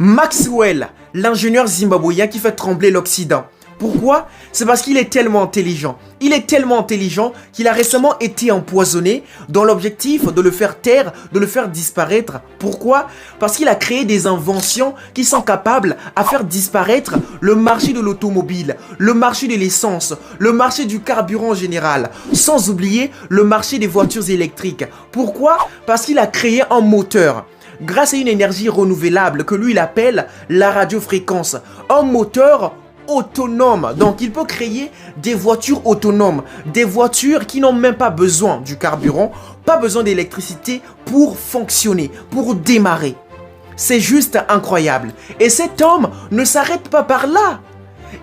Maxwell, l'ingénieur zimbabwéen qui fait trembler l'Occident. Pourquoi? C'est parce qu'il est tellement intelligent. Il est tellement intelligent qu'il a récemment été empoisonné dans l'objectif de le faire taire, de le faire disparaître. Pourquoi? Parce qu'il a créé des inventions qui sont capables à faire disparaître le marché de l'automobile, le marché de l'essence, le marché du carburant en général, sans oublier le marché des voitures électriques. Pourquoi? Parce qu'il a créé un moteur grâce à une énergie renouvelable que lui il appelle la radiofréquence. Un moteur autonome. Donc il peut créer des voitures autonomes, des voitures qui n'ont même pas besoin du carburant, pas besoin d'électricité pour fonctionner, pour démarrer. C'est juste incroyable. Et cet homme ne s'arrête pas par là.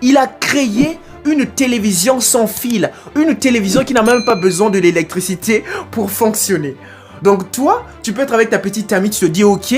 Il a créé une télévision sans fil, une télévision qui n'a même pas besoin de l'électricité pour fonctionner. Donc toi, tu peux être avec ta petite amie, tu te dis ok,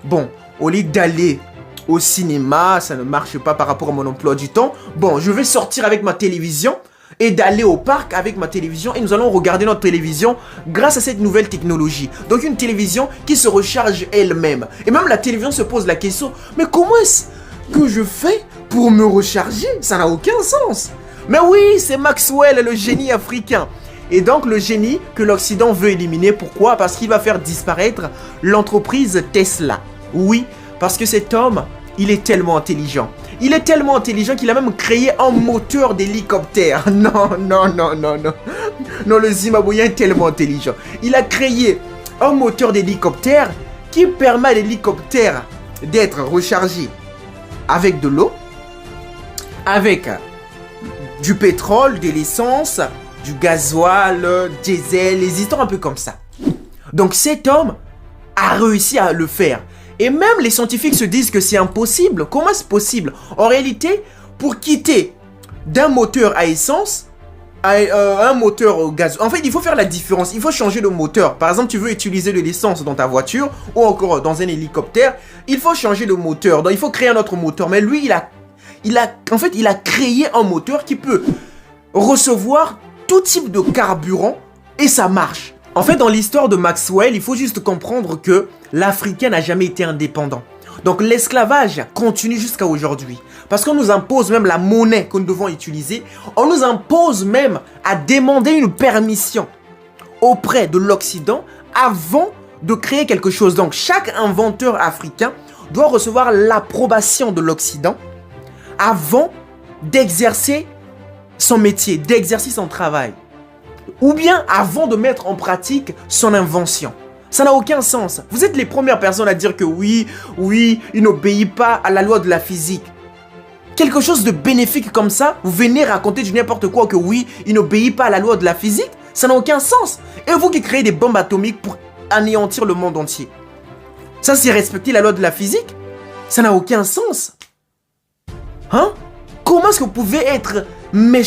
bon, au lieu d'aller au cinéma, ça ne marche pas par rapport à mon emploi du temps. Bon, je vais sortir avec ma télévision et d'aller au parc avec ma télévision et nous allons regarder notre télévision grâce à cette nouvelle technologie. Donc une télévision qui se recharge elle-même. Et même la télévision se pose la question, mais comment est-ce que je fais pour me recharger? Ça n'a aucun sens. Mais oui, c'est Maxwell, le génie africain. Et donc le génie que l'Occident veut éliminer. Pourquoi? Parce qu'il va faire disparaître l'entreprise Tesla. Oui, parce que cet homme, il est tellement intelligent. Il est tellement intelligent qu'il a même créé un moteur d'hélicoptère. Non. Non, le Zimbabwéen est tellement intelligent. Il a créé un moteur d'hélicoptère qui permet à l'hélicoptère d'être rechargé avec de l'eau, avec du pétrole, de l'essence, du gasoil, diesel, les histoires un peu comme ça. Donc cet homme a réussi à le faire. Et même les scientifiques se disent que c'est impossible. Comment c'est possible? En réalité, pour quitter d'un moteur à essence à un moteur au gaz, en fait, il faut faire la différence. Il faut changer de moteur. Par exemple, tu veux utiliser de l'essence dans ta voiture ou encore dans un hélicoptère. Il faut changer de moteur. Donc, il faut créer un autre moteur. Mais lui, il a créé un moteur qui peut recevoir tout type de carburant et ça marche. En fait, dans l'histoire de Maxwell, il faut juste comprendre que l'Africain n'a jamais été indépendant. Donc l'esclavage continue jusqu'à aujourd'hui. Parce qu'on nous impose même la monnaie que nous devons utiliser. On nous impose même à demander une permission auprès de l'Occident avant de créer quelque chose. Donc chaque inventeur africain doit recevoir l'approbation de l'Occident avant d'exercer son métier, d'exercer son travail. Ou bien avant de mettre en pratique son invention. Ça n'a aucun sens. Vous êtes les premières personnes à dire que oui, il n'obéit pas à la loi de la physique. Quelque chose de bénéfique comme ça, vous venez raconter du n'importe quoi que oui, il n'obéit pas à la loi de la physique. Ça n'a aucun sens. Et vous qui créez des bombes atomiques pour anéantir le monde entier. Ça, c'est respecter la loi de la physique? Ça n'a aucun sens. Hein? Comment est-ce que vous pouvez être méchant?